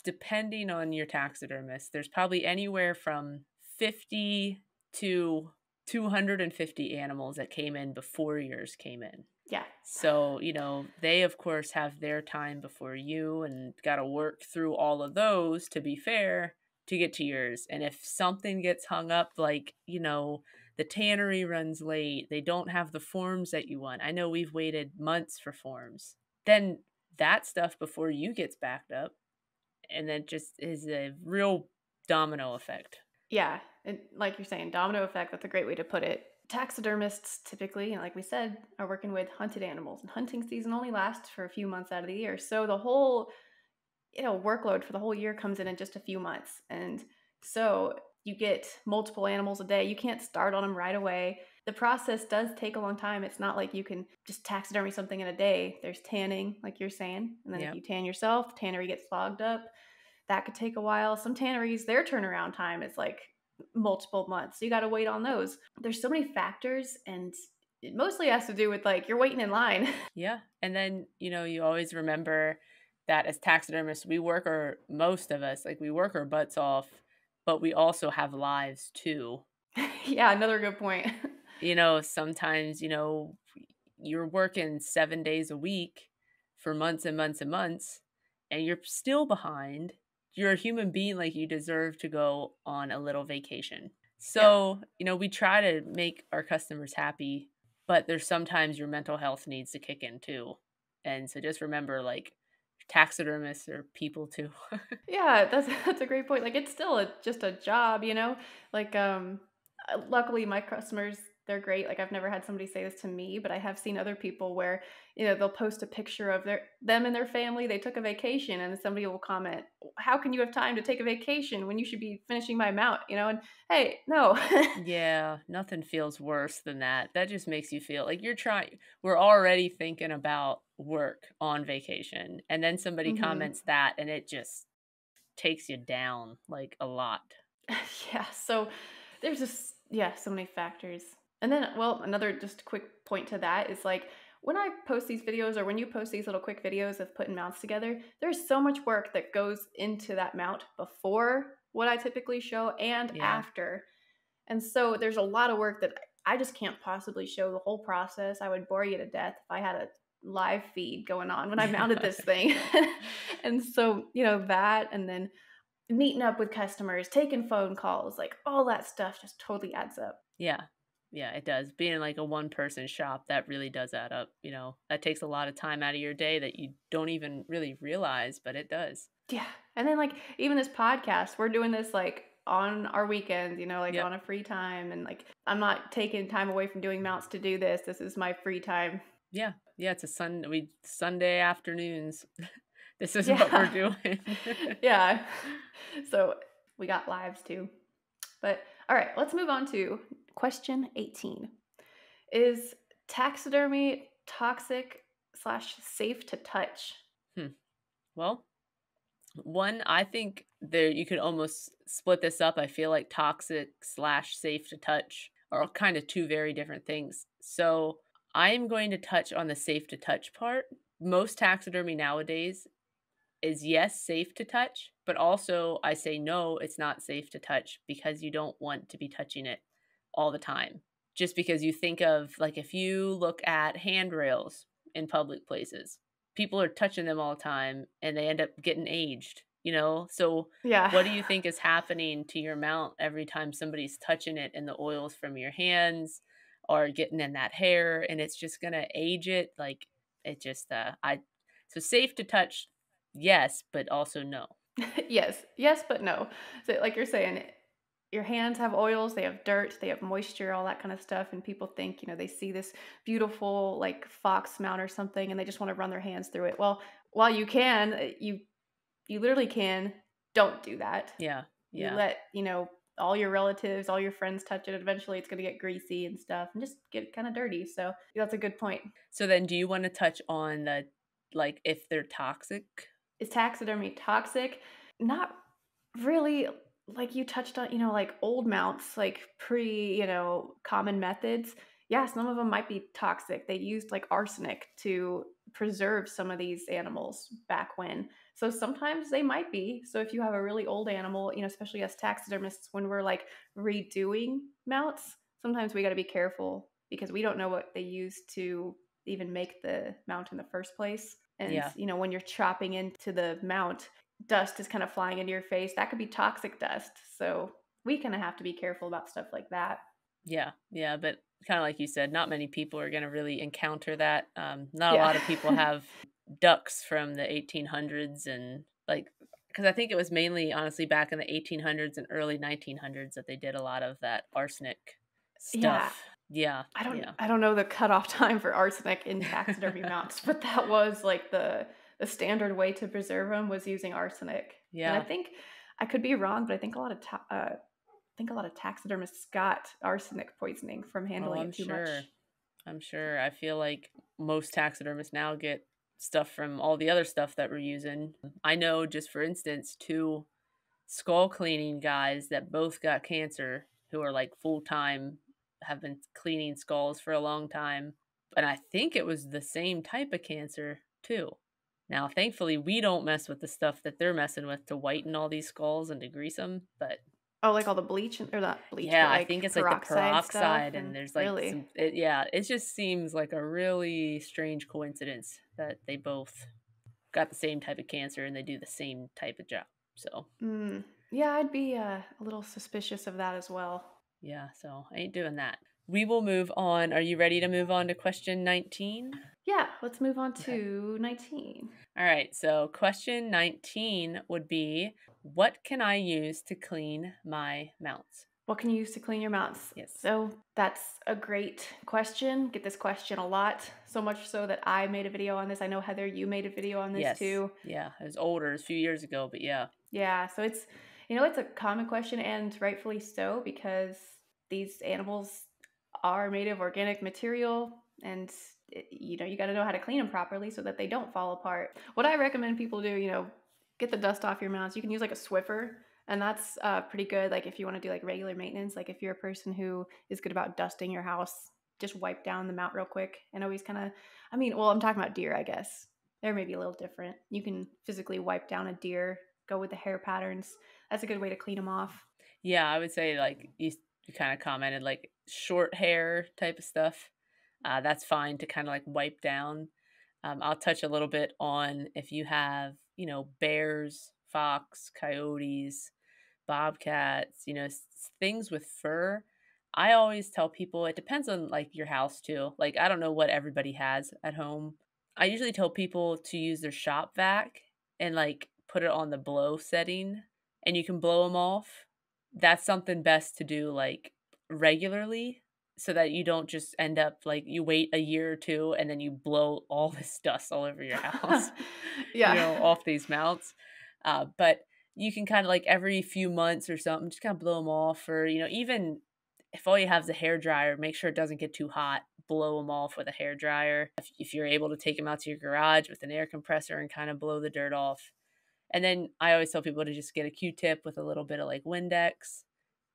depending on your taxidermist, there's probably anywhere from 50 to 250 animals that came in before yours came in. Yeah. So, they of course have their time before you and got to work through all of those to be fair to get to yours. And if something gets hung up, like, the tannery runs late, they don't have the forms that you want. I know we've waited months for forms. Then that stuff before you gets backed up. And then just is a real domino effect. Yeah, and like you're saying, domino effect, that's a great way to put it. Taxidermists typically, like we said, are working with hunted animals, and hunting season only lasts for a few months out of the year. So the whole, workload for the whole year comes in just a few months. And so you get multiple animals a day. You can't start on them right away. The process does take a long time. It's not like you can just taxidermy something in a day. There's tanning, like you're saying. And then if Yep. you tan yourself, the tannery gets clogged up. That could take a while. Some tanneries, their turnaround time is like multiple months. So you got to wait on those. There's so many factors, and it mostly has to do with like you're waiting in line. Yeah. And then, you always remember that as taxidermists, most of us, like we work our butts off, but we also have lives too. Yeah, another good point. Sometimes, you're working 7 days a week for months and months and months, and you're still behind. You're a human being, like you deserve to go on a little vacation. Yeah. So, we try to make our customers happy, but there's sometimes your mental health needs to kick in too. And so just remember, like, taxidermists are people too. Yeah, that's that's a great point. Like it's still just a job, you know? Like luckily my customers, they're great. Like I've never had somebody say this to me, but I have seen other people where, they'll post a picture of them and their family, they took a vacation, and somebody will comment, "How can you have time to take a vacation when you should be finishing my mount?" And hey, no. Yeah, nothing feels worse than that. That just makes you feel like we're already thinking about work on vacation, and then somebody Mhm. comments that, and it just takes you down, like, a lot. Yeah, so there's just so many factors. And then well, another just quick point to that is like when I post these videos or when you post these little quick videos of putting mounts together, there's so much work that goes into that mount before what I typically show and Yeah. after. And so there's a lot of work that I just can't possibly show the whole process. I would bore you to death if I had a live feed going on when I mounted this thing. And so, that and then meeting up with customers, taking phone calls, like all that stuff just totally adds up. Yeah. Yeah, it does. Being like a one-person shop, that really does add up, That takes a lot of time out of your day that you don't even really realize, but it does. Yeah. And then like even this podcast, we're doing this like on our weekends, like Yep. on a free time, and like I'm not taking time away from doing mounts to do this. This is my free time. Yeah. Yeah, it's a Sunday afternoons. This is what we're Yeah. doing. Yeah. So we got lives too. But all right, let's move on to question 18. Is taxidermy toxic slash safe to touch? Hmm. Well, one, I think there you could almost split this up. I feel like toxic slash safe to touch are kind of two very different things. So I am going to touch on the safe to touch part. Most taxidermy nowadays is, yes, safe to touch, but also I say no, it's not safe to touch because you don't want to be touching it all the time. Just because you think of, like, if you look at handrails in public places, people are touching them all the time and they end up getting aged. So Yeah. what do you think is happening to your mount every time somebody's touching it, and the oils from your hands are getting in that hair, and it's just gonna age it? Like, it just I so safe to touch, yes, but also no. Yes. Yes, but no. So like you're saying, your hands have oils, they have dirt, they have moisture, all that kind of stuff. And people think, they see this beautiful like fox mount or something and they just want to run their hands through it. Well, while you can, you literally can, don't do that. Yeah, You yeah. let, all your relatives, all your friends touch it. Eventually it's going to get greasy and stuff and just get kind of dirty. So that's a good point. So then do you want to touch on the like if they're toxic? Is taxidermy toxic? Not really. Like you touched on, like old mounts, like pre, common methods. Yeah, some of them might be toxic. They used like arsenic to preserve some of these animals back when. So sometimes they might be. So if you have a really old animal, especially as taxidermists, when we're like redoing mounts, sometimes we got to be careful because we don't know what they used to even make the mount in the first place. And, Yeah. when you're chopping into the mount, dust is kind of flying into your face. That could be toxic dust. So we kind of have to be careful about stuff like that. Yeah. Yeah, but kind of like you said, not many people are going to really encounter that. Not a Yeah. lot of people have ducks from the 1800s and like because I think it was mainly honestly back in the 1800s and early 1900s that they did a lot of that arsenic Yeah. stuff. Yeah. I don't Yeah. I don't know the cutoff time for arsenic in taxidermy mounts, but that was like the standard way to preserve them was using arsenic. And I Yeah. think I could be wrong, but I think a lot of taxidermists got arsenic poisoning from Oh, handling I'm it too much. sure. I'm sure. I feel like most taxidermists now get stuff from all the other stuff that we're using. I know, just for instance, two skull cleaning guys that both got cancer who are like full time, have been cleaning skulls for a long time. And I think it was the same type of cancer too. Now, thankfully, we don't mess with the stuff that they're messing with to whiten all these skulls and to grease them. But Oh, like all the bleach or not bleach, yeah, but I think like it's like the peroxide stuff peroxide, and and there's like really. some, yeah, it just seems like a really strange coincidence that they both got the same type of cancer and they do the same type of job. So, Yeah, I'd be a little suspicious of that as well. yeah, so I ain't doing that. We will move on. Are you ready to move on to question 19? Yeah, let's move on Okay. to 19. All right, so question 19 would be, what can I use to clean my mounts? What can you use to clean your mounts? Yes. So that's a great question. Get this question a lot. So much so that I made a video on this. I know, Heather, you made a video on this Yes. too. Yeah, it was older, it was a few years ago, but yeah. Yeah, so it's a common question and rightfully so because these animals are made of organic material and you got to know how to clean them properly so that they don't fall apart. What I recommend people do, get the dust off your mounts. You can use like a Swiffer and that's pretty good like if you want to do like regular maintenance, like if you're a person who is good about dusting your house, just wipe down the mount real quick and always kind of well, I'm talking about deer, I guess. They're maybe a little different. You can physically wipe down a deer, go with the hair patterns. That's a good way to clean them off. Yeah, I would say like you kind of commented like short hair type of stuff. That's fine to kind of like wipe down. I'll touch a little bit on if you have, bears, fox, coyotes, bobcats, things with fur. I always tell people it depends on like your house too. Like I don't know what everybody has at home. I usually tell people to use their shop vac and like put it on the blow setting and you can blow them off. That's something best to do like regularly so that you don't just end up like you wait a year or two and then you blow all this dust all over your house, Yeah. off these mounts. But you can kind of like every few months or something, just kind of blow them off, or even if all you have is a hair dryer, make sure it doesn't get too hot. Blow them off with a hair dryer. If you're able to take them out to your garage with an air compressor and kind of blow the dirt off. And then I always tell people to just get a Q-tip with a little bit of like Windex,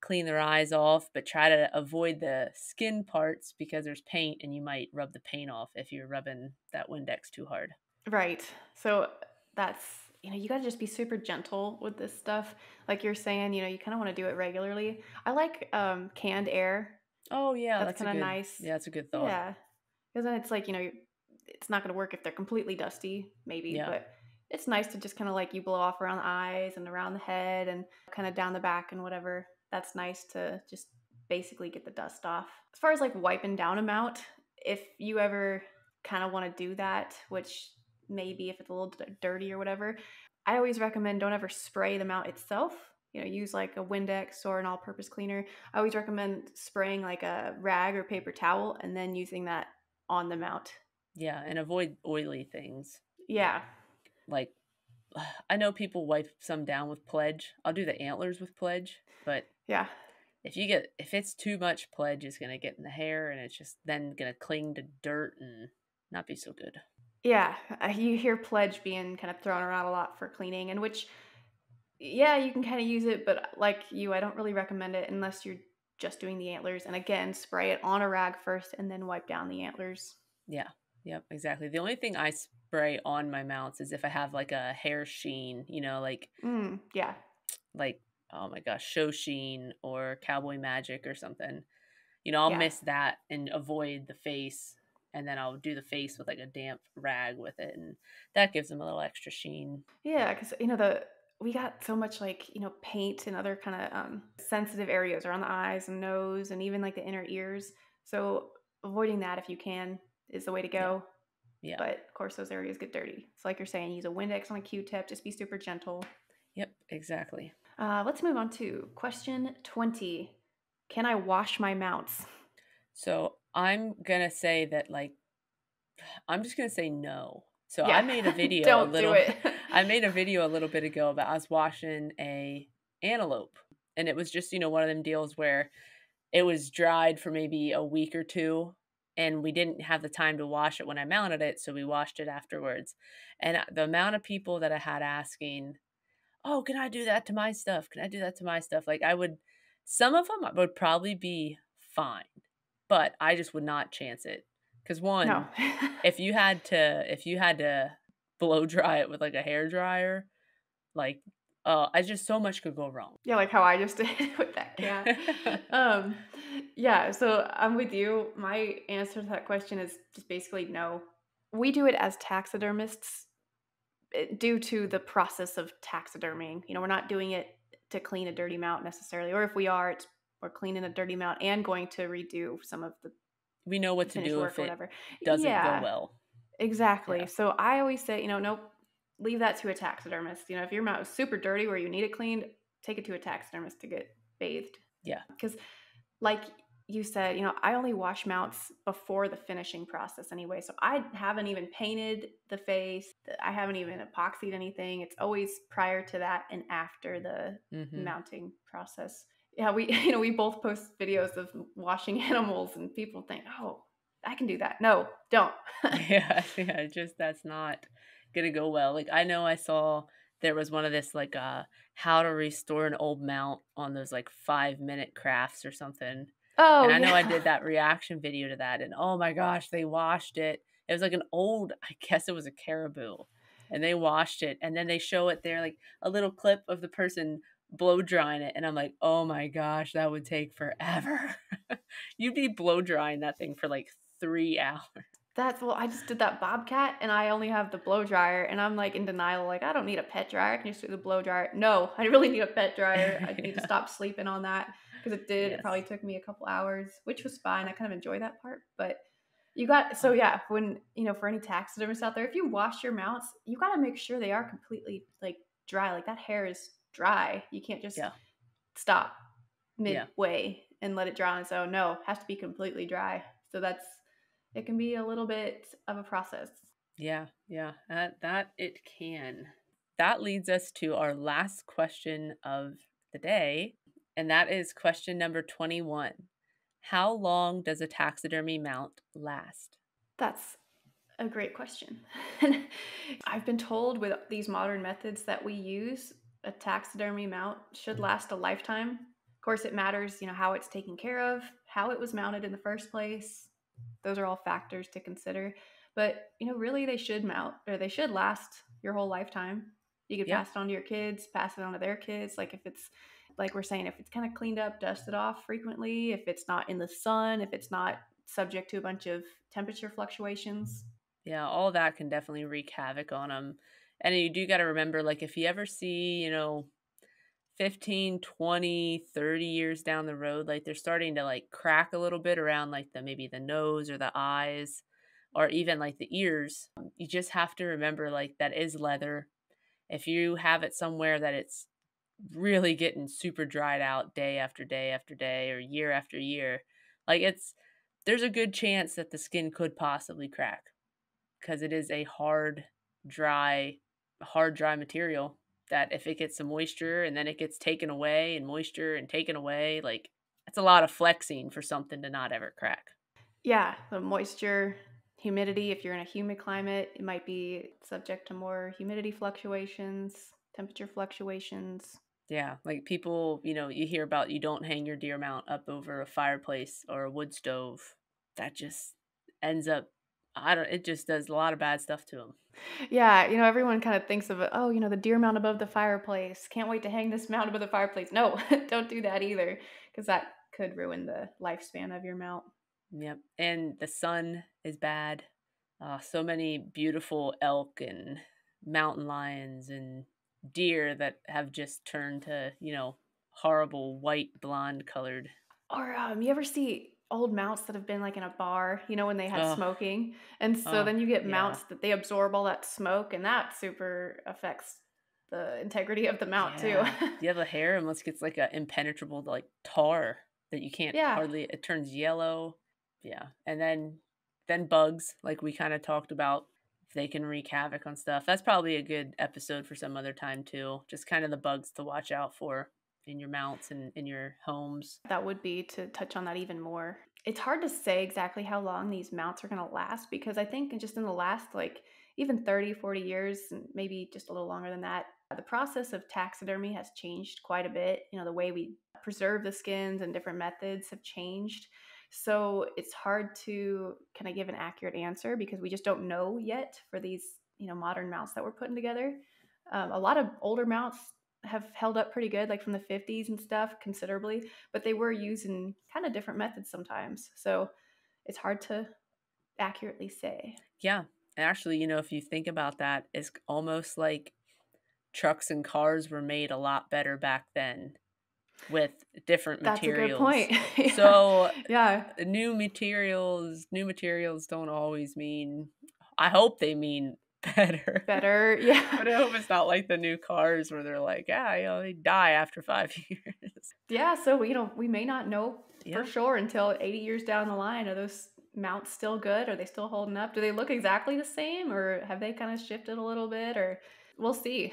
clean their eyes off, but try to avoid the skin parts because there's paint and you might rub the paint off if you're rubbing that Windex too hard. Right. So that's, you got to just be super gentle with this stuff. Like you're saying, you kind of want to do it regularly. I like canned air. Oh yeah, That's kind of nice. that's a good thought. Yeah. Because then it's like, it's not going to work if they're completely dusty, maybe, Yeah. but it's nice to just kind of like you blow off around the eyes and around the head and kind of down the back and whatever. That's nice to just basically get the dust off. As far as like wiping down a mount, if you ever kind of want to do that, which maybe if it's a little dirty or whatever, I always recommend don't ever spray the mount itself. Use like a Windex or an all-purpose cleaner. I always recommend spraying like a rag or paper towel and then using that on the mount. Yeah, and avoid oily things. Yeah. Like I know people wipe some down with Pledge. I'll do the antlers with Pledge, but Yeah. if it's too much Pledge, it's gonna get in the hair, and it's just then gonna cling to dirt and not be so good. Yeah, you hear Pledge being kind of thrown around a lot for cleaning, and which, yeah, you can kind of use it, but like you, I don't really recommend it unless you're just doing the antlers. And again, spray it on a rag first and then wipe down the antlers. Yeah. Yep, exactly. The only thing I spray on my mounts is if I have like a hair sheen, Yeah. like oh my gosh, show sheen or cowboy magic or something. I'll Yeah. miss that and avoid the face, and then I'll do the face with like a damp rag with it, and that gives them a little extra sheen. Yeah, because we got so much like paint and other kind of sensitive areas around the eyes and nose and even like the inner ears. So avoiding that if you can is the way to Yeah. go. Yeah. But of course, those areas get dirty. So like you're saying, use a Windex on a Q-tip. Just be super gentle. Yep, exactly. Let's move on to question 20. Can I wash my mounts? So I'm gonna say that I'm just gonna say no. So I Yeah, made a video a don't do little it. I made a video a little bit ago about I was washing a antelope, and it was just, one of them deals where it was dried for maybe a week or 2, and we didn't have the time to wash it when I mounted it, so we washed it afterwards. And the amount of people that I had asking, "Oh, can I do that to my stuff? Can I do that to my stuff?" Like, some of them would probably be fine, but I just would not chance it. Because No. 1, if you had to blow dry it with, like, a hair dryer, like, I just so much could go wrong. Yeah, like how I just did with that cat. Um, yeah, so I'm with you. My answer to that question is just basically no. We do it as taxidermists due to the process of taxidermying. We're not doing it to clean a dirty mount necessarily, or if we are, we're cleaning a dirty mount and going to redo some of the We know what to finished do work if or it whatever. doesn't go Yeah, well. exactly. Yeah. So I always say, nope, leave that to a taxidermist. If your mouth is super dirty where you need it cleaned, take it to a taxidermist to get bathed. Yeah. Because, like you said, I only wash mounts before the finishing process anyway. So I haven't even painted the face. I haven't even epoxied anything. It's always prior to that and after the Mhm. mounting process. Yeah, we we both post videos of washing animals, and people think, oh, I can do that. No, don't. Yeah, yeah, just that's not gonna go well. Like, I know I saw there was one of this, like, how to restore an old mount on those, like, 5-minute crafts or something, Oh and I know I yeah. did that reaction video to that, and oh my gosh, they washed it. It was like an old I guess it was a caribou, and they washed it, and then they show it there, like, a little clip of the person blow drying it, and I'm like, "Oh my gosh, that would take forever." You'd be blow drying that thing for, like, 3 hours. Well, I just did that bobcat and I only have the blow dryer and I'm like in denial, like I don't need a pet dryer. I can just do the blow dryer. No, I really need a pet dryer. I need to Yeah. stop sleeping on that because it Yes. probably took me a couple hours, which was fine. I kind of enjoy that part. But so yeah, when for any taxidermists out there, if you wash your mounts, you gotta make sure they are completely like dry. Like that hair is dry. You can't just Yeah. stop Yeah. midway and let it dry on its own. No, it has to be completely dry. So it can be a little bit of a process. Yeah. Yeah. That it can. That leads us to our last question of the day, and that is question number 21. How long does a taxidermy mount last? That's a great question. I've been told with these modern methods that we use, a taxidermy mount should last a lifetime. Of course, it matters, how it's taken care of, how it was mounted in the first place. Those are all factors to consider. But, really they should they should last your whole lifetime. You could Yeah. pass it on to your kids, pass it on to their kids. Like if it's like we're saying, if it's kind of cleaned up, dusted off frequently, if it's not in the sun, if it's not subject to a bunch of temperature fluctuations. Yeah, all that can definitely wreak havoc on them. And you do got to remember, like, if you ever see, 15, 20, 30 years down the road, like, they're starting to, like, crack a little bit around, like, maybe the nose or the eyes or even, like, the ears. You just have to remember, like, that is leather. If you have it somewhere that it's really getting super dried out day after day after day or year after year, like, there's a good chance that the skin could possibly crack because it is a hard, dry. hard, dry material that if it gets some moisture and then it gets taken away and moisture and taken away, like, that's a lot of flexing for something to not ever crack. Yeah, the moisture, humidity, if you're in a humid climate, it might be subject to more humidity fluctuations, temperature fluctuations. Yeah, like people, you hear about you don't hang your deer mount up over a fireplace or a wood stove. That just ends up, I don't, it just does a lot of bad stuff to them. Yeah, everyone kind of thinks of it, oh, the deer mount above the fireplace. Can't wait to hang this mount above the fireplace. No, don't do that either, because that could ruin the lifespan of your mount. Yep. And the sun is bad. So many beautiful elk and mountain lions and deer that have just turned to, horrible white blonde colored. Or you ever see old mounts that have been like in a bar, when they had Oh, smoking, and so oh, then you get yeah. mounts that they absorb all that smoke, and that super affects the integrity of the mount too. Yeah. Yeah, the hair almost gets like a impenetrable like tar that you can't Yeah, hardly, it turns yellow. Yeah. And then bugs, like we kind of talked about, if they can wreak havoc on stuff. That's probably a good episode for some other time too. Just kind of the bugs to watch out for in your mounts and in your homes. that would be to touch on that even more. It's hard to say exactly how long these mounts are going to last because I think just in the last like even 30, 40 years, and maybe just a little longer than that, the process of taxidermy has changed quite a bit. The way we preserve the skins and different methods have changed. So it's hard to kind of give an accurate answer because we just don't know yet for these, modern mounts that we're putting together. A lot of older mounts have held up pretty good, like from the 50s and stuff, considerably, but they were using kind of different methods sometimes. So it's hard to accurately say. Yeah. And actually, if you think about that, it's almost like trucks and cars were made a lot better back then with different That's a good materials. point. Yeah. So Yeah. new materials don't always mean, I hope they mean better. Better. Yeah. But I hope it's not like the new cars where they're like, yeah, they die after 5 years. Yeah. So we may not know for Yeah. sure until 80 years down the line. Are those mounts still good? Are they still holding up? Do they look exactly the same or have they kind of shifted a little bit? Or we'll see.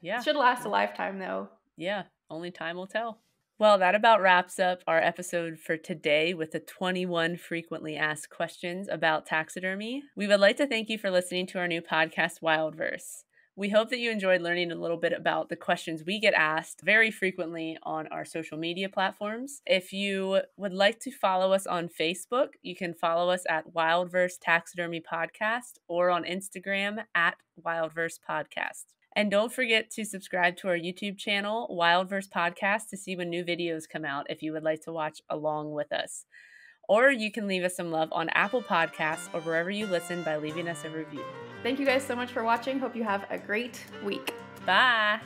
Yeah. Should last a Yeah. lifetime though. Yeah. Only time will tell. Well, that about wraps up our episode for today with the 21 frequently asked questions about taxidermy. We would like to thank you for listening to our new podcast, Wildverse. We hope that you enjoyed learning a little bit about the questions we get asked very frequently on our social media platforms. If you would like to follow us on Facebook, you can follow us at Wildverse Taxidermy Podcast or on Instagram at Wildverse Podcast. And don't forget to subscribe to our YouTube channel, Wildverse Podcast, to see when new videos come out if you would like to watch along with us. Or you can leave us some love on Apple Podcasts or wherever you listen by leaving us a review. Thank you guys so much for watching. Hope you have a great week. Bye.